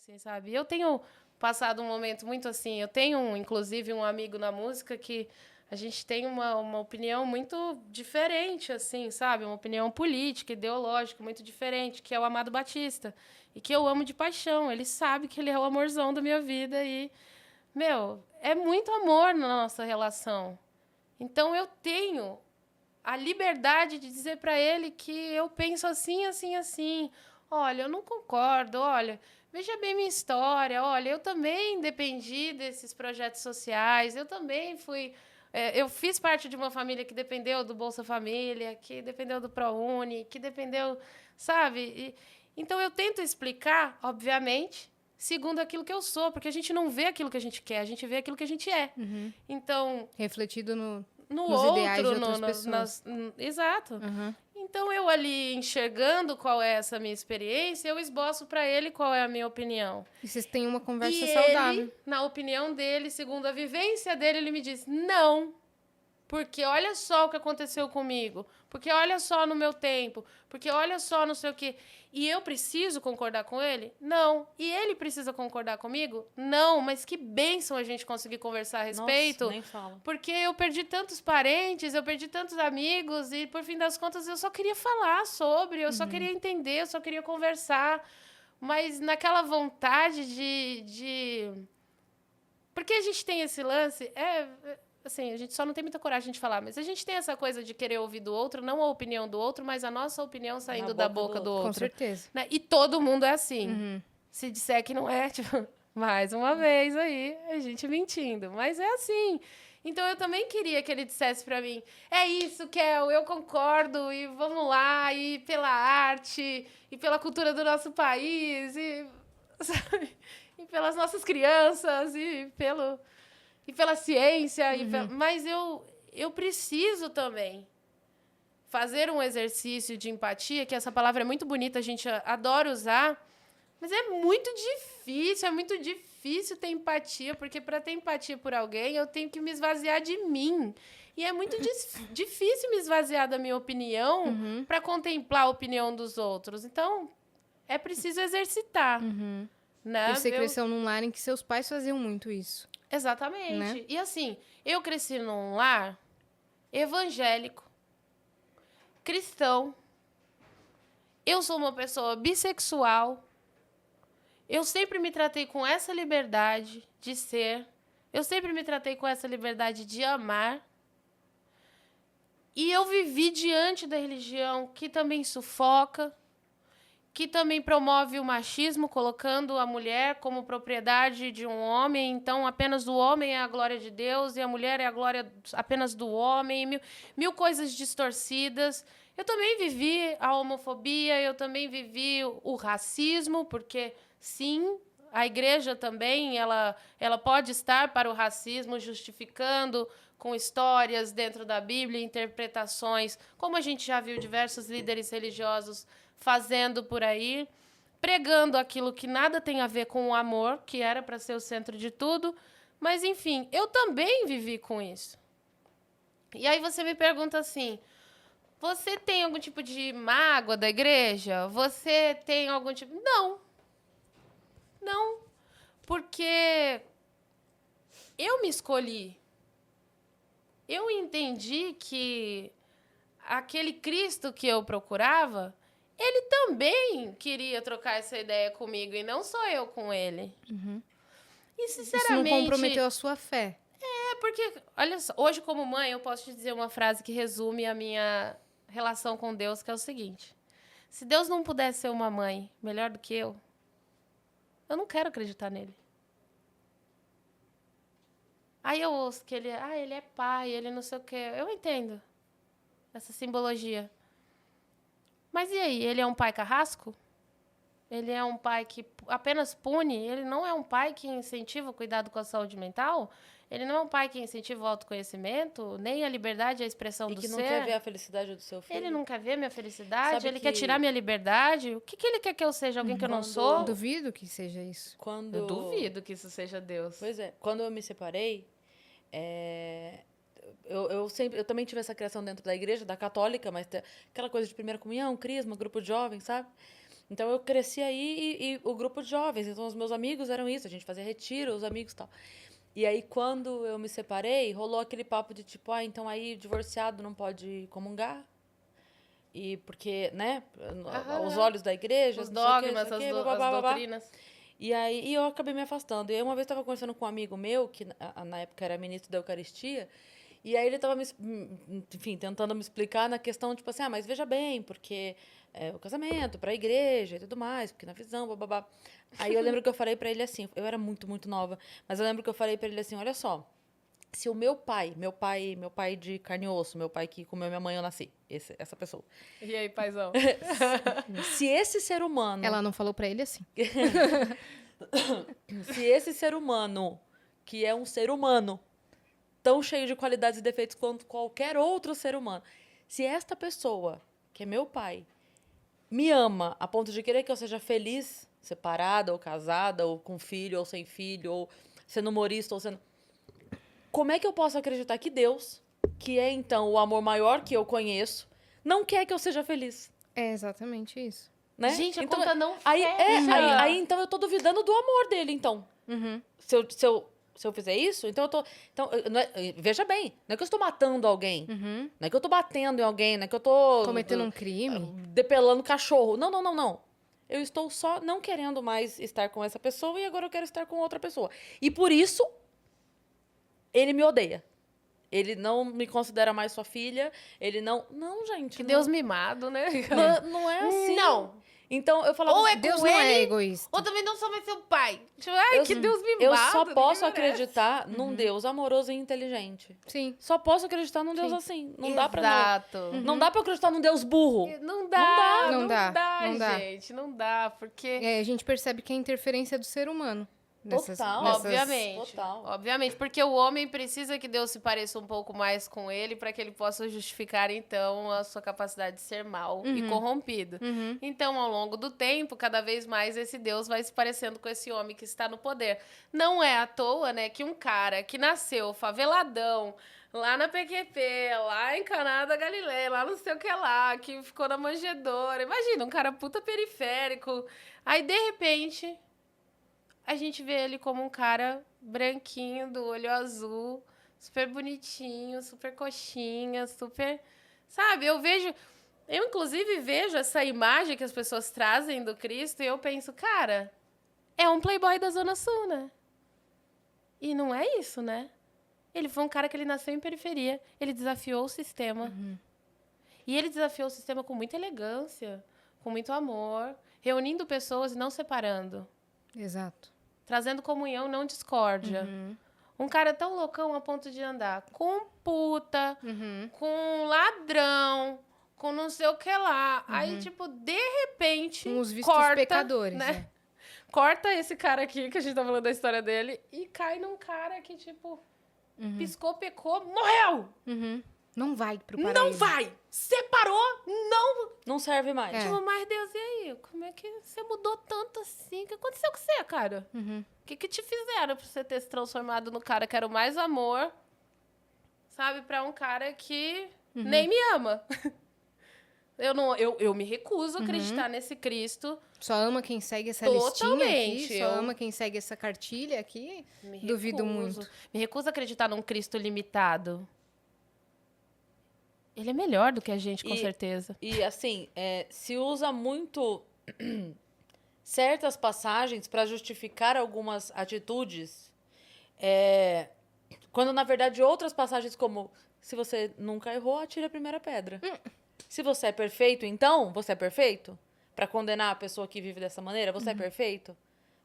assim, sabe? Eu tenho passado um momento muito assim. Eu tenho, inclusive, um amigo na música que a gente tem uma opinião muito diferente, assim, sabe? Uma opinião política, ideológica muito diferente, que é o Amado Batista. E que eu amo de paixão. Ele sabe que ele é o amorzão da minha vida e, meu, é muito amor na nossa relação. Então eu tenho a liberdade de dizer para ele que eu penso assim, assim, assim. Olha, eu não concordo. Olha, veja bem minha história. Olha, eu também dependi desses projetos sociais. Eu também fui. Eu fiz parte de uma família que dependeu do Bolsa Família, que dependeu do ProUni, que dependeu, sabe? Então eu tento explicar, obviamente, segundo aquilo que eu sou, porque a gente não vê aquilo que a gente quer, a gente vê aquilo que a gente é. Então, Refletido no nos ideais outro, de outras pessoas. Exato. Uhum. Então, eu ali enxergando qual é essa minha experiência, eu esboço para ele qual é a minha opinião. E vocês têm uma conversa E saudável. ele, na opinião dele, segundo a vivência dele, ele me diz: não, porque olha só o que aconteceu comigo. Porque olha só no meu tempo. Porque olha só não sei o quê. E eu preciso concordar com ele? Não. E ele precisa concordar comigo? Não. Mas que bênção a gente conseguir conversar a respeito. Nossa, nem fala. Porque eu perdi tantos parentes, eu perdi tantos amigos. E, por fim das contas, eu só queria falar sobre. Eu só queria entender, eu só queria conversar. Mas naquela vontade Porque a gente tem esse lance... Assim, a gente só não tem muita coragem de falar, mas a gente tem essa coisa de querer ouvir do outro, não a opinião do outro, mas a nossa opinião saindo da boca do outro. Com certeza. Né? E todo mundo é assim. Se disser que não é, tipo, mais uma vez aí, a gente mentindo. Mas é assim. Então eu também queria que ele dissesse pra mim: é isso, Kel, eu concordo, e vamos lá, e pela arte, e pela cultura do nosso país, e, sabe? E pelas nossas crianças, e pela ciência, mas eu preciso também fazer um exercício de empatia, que essa palavra é muito bonita, a gente adora usar, mas é muito difícil ter empatia, porque para ter empatia por alguém, eu tenho que me esvaziar de mim. E é muito difícil me esvaziar da minha opinião para contemplar a opinião dos outros. Então, é preciso exercitar. Né? E você cresceu num lar em que seus pais faziam muito isso. Exatamente. Né? E assim, eu cresci num lar evangélico, cristão. Eu sou uma pessoa bissexual. Eu sempre me tratei com essa liberdade de ser. Eu sempre me tratei com essa liberdade de amar. E eu vivi diante da religião que também sufoca, que também promove o machismo, colocando a mulher como propriedade de um homem. Então, apenas o homem é a glória de Deus e a mulher é a glória apenas do homem. Mil coisas distorcidas. Eu também vivi a homofobia, eu também vivi o racismo, porque, sim, a igreja também ela pode estar para o racismo, justificando com histórias dentro da Bíblia, interpretações, como a gente já viu diversos líderes religiosos fazendo por aí, pregando aquilo que nada tem a ver com o amor, que era para ser o centro de tudo. Mas, enfim, eu também vivi com isso. E aí você me pergunta assim: você tem algum tipo de mágoa da igreja? Você tem algum tipo... Não. Não. Porque eu me escolhi. Eu entendi que aquele Cristo que eu procurava, ele também queria trocar essa ideia comigo, e não só eu com ele. E, sinceramente... Isso não comprometeu a sua fé. É, porque, olha só, hoje como mãe, eu posso te dizer uma frase que resume a minha relação com Deus, que é o seguinte: se Deus não pudesse ser uma mãe melhor do que eu não quero acreditar nele. Aí eu ouço que ele é pai, ele não sei o quê. Eu entendo essa simbologia. Mas e aí? Ele é um pai carrasco? Ele é um pai que apenas pune? Ele não é um pai que incentiva o cuidado com a saúde mental? Ele não é um pai que incentiva o autoconhecimento, nem a liberdade e a expressão do ser? E que não quer ver a felicidade do seu filho? Ele não quer ver minha felicidade? Sabe ele que... quer tirar minha liberdade? O que ele quer que eu seja? Alguém que eu não sou? Duvido que seja isso. Eu duvido que isso seja Deus. Pois é. Quando eu me separei, eu também tive essa criação dentro da igreja, da católica, mas aquela coisa de primeira comunhão, crisma, grupo de jovens, sabe? Então eu cresci aí e o grupo de jovens, então os meus amigos eram isso, a gente fazia retiro, os amigos e tal. E aí quando eu me separei, rolou aquele papo de tipo, então aí divorciado não pode comungar? E porque, né, os olhos da igreja, Os não sei o quê, dogmas, não sei o quê, as babá, babá. doutrinas. E aí eu acabei me afastando. E aí uma vez eu estava conversando com um amigo meu, que na época era ministro da Eucaristia, e aí ele estava, enfim, tentando me explicar na questão, tipo assim, mas veja bem, porque o casamento, para a igreja e tudo mais, porque na visão, babá. Aí eu lembro que eu falei para ele assim, eu era muito, muito nova, mas eu lembro que eu falei para ele assim, olha só, se o meu pai de carne e osso, meu pai que comeu minha mãe, eu nasci, essa pessoa. E aí, paizão? Se esse ser humano... Ela não falou pra ele assim. Se esse ser humano, que é um ser humano, tão cheio de qualidades e defeitos quanto qualquer outro ser humano, se esta pessoa, que é meu pai, me ama a ponto de querer que eu seja feliz, separada ou casada, ou com filho ou sem filho, ou sendo humorista ou sendo... Como é que eu posso acreditar que Deus, que é então o amor maior que eu conheço, não quer que eu seja feliz? É exatamente isso. Né? Gente, a então, conta não aí, fecha. aí então eu tô duvidando do amor dele, então. Uhum. Se eu fizer isso, então eu tô. Então, não veja bem, não é que eu estou matando alguém. Uhum. Não é que eu tô batendo em alguém, não é que eu tô. Cometendo um crime. Depelando cachorro. Não, não, não, não. Eu estou só não querendo mais estar com essa pessoa e agora eu quero estar com outra pessoa. E por isso, ele me odeia. Ele não me considera mais sua filha. Ele não. Não, gente. Que não, Deus mimado, né? não é assim. Não. Então eu falava Ou é assim, Deus com não é ele, egoísta. ou também não só vai ser o pai. Tipo, ai, que Deus mimado. eu só ninguém posso merece. acreditar num Deus amoroso e inteligente. Sim. Só posso acreditar num Deus Sim. assim. Não dá pra Exato. não dá para acreditar num Deus burro. Não dá, Não não dá, dá, não dá. gente. Não dá, porque... É, a gente percebe que é interferência do ser humano. Total. Obviamente. Total. Obviamente, porque o homem precisa que Deus se pareça um pouco mais com ele para que ele possa justificar, então, a sua capacidade de ser mal e corrompido. Uhum. Então, ao longo do tempo, cada vez mais esse Deus vai se parecendo com esse homem que está no poder. Não é à toa, né, que um cara que nasceu faveladão, lá na PQP, lá em Caná da Galileia, lá não sei o que lá, que ficou na manjedoura. Imagina, um cara puta periférico. Aí, de repente... a gente vê ele como um cara branquinho, do olho azul, super bonitinho, super coxinha, super... Sabe, eu inclusive vejo essa imagem que as pessoas trazem do Cristo e eu penso, cara, é um playboy da Zona Sul, né? E não é isso, né? Ele foi um cara que ele nasceu em periferia, ele desafiou o sistema. E ele desafiou o sistema com muita elegância, com muito amor, reunindo pessoas e não separando. Exato. Trazendo comunhão, não discórdia. Um cara tão loucão a ponto de andar com puta, com ladrão, com não sei o que lá. Aí, tipo, de repente, Com os vistos corta, pecadores, né? né? Corta esse cara aqui, que a gente tá falando da história dele, e cai num cara que, tipo, piscou, pecou, morreu! Uhum. Não vai pro paraíso. Não vai! Separou, não... Não serve mais. É. Tipo, mas Deus, e aí? Como é que você mudou tanto assim? O que aconteceu com você, cara? Uhum. O que te fizeram pra você ter se transformado no cara que era o mais amor, sabe? Pra um cara que nem me ama. Eu me recuso a acreditar nesse Cristo. Só ama quem segue essa listinha Totalmente, aqui, só ama quem segue essa cartilha aqui. Me Duvido recuso. muito. Me recuso a acreditar num Cristo limitado. Ele é melhor do que a gente, com certeza. E assim, se usa muito certas passagens para justificar algumas atitudes, quando na verdade outras passagens como se você nunca errou, atire a primeira pedra. Se você é perfeito, então você é perfeito? Para condenar a pessoa que vive dessa maneira, você é perfeito?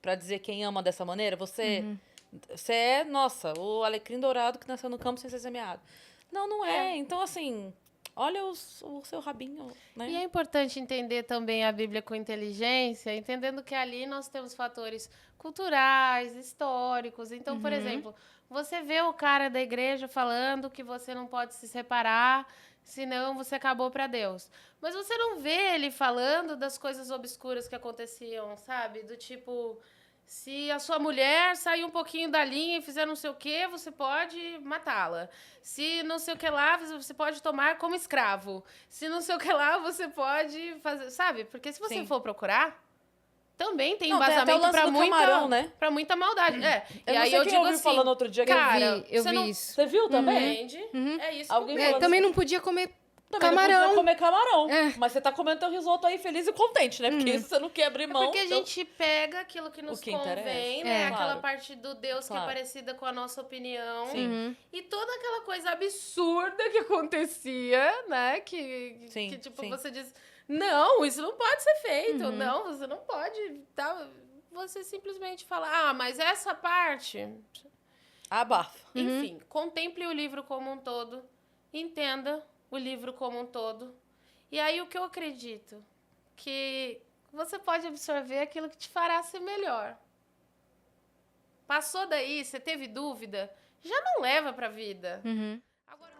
Para dizer quem ama dessa maneira, você é, nossa, o alecrim dourado que nasceu no campo sem ser semeado. Não, não é. Então, assim, olha o seu rabinho, né? E é importante entender também a Bíblia com inteligência, entendendo que ali nós temos fatores culturais, históricos. Então, por exemplo, você vê o cara da igreja falando que você não pode se separar, senão você acabou para Deus. Mas você não vê ele falando das coisas obscuras que aconteciam, sabe? Do tipo... Se a sua mulher sair um pouquinho da linha e fizer não sei o quê, você pode matá-la. Se não sei o que lá, você pode tomar como escravo. Se não sei o que lá, você pode fazer... Sabe? Porque se você Sim. for procurar, também tem Não, tem até o embasamento lance pra do muita, camarão, né? pra muita maldade. É. Eu E não aí sei eu quem digo ouviu assim, falando outro dia que cara, eu você vi não isso. Você viu também? entende. É isso Alguém que falou Também assim, não podia comer também não camarão. podia comer camarão. É. Mas você tá comendo teu risoto aí feliz e contente, né? Porque isso você não quer abrir É mão. porque a então- gente pega aquilo que nos que convém, interessa. né? É. Aquela Claro. parte do Deus que Claro. é parecida com a nossa opinião. Sim. E toda aquela coisa absurda que acontecia, né? Sim, que tipo, sim. você diz, não, isso não pode ser feito. Não, você não pode. Tá? Você simplesmente fala, mas essa parte... Abafa. Enfim, contemple o livro como um todo, entenda o livro como um todo. E aí o que eu acredito? Que você pode absorver aquilo que te fará ser melhor. Passou daí, você teve dúvida, já não leva pra vida. Uhum. Agora...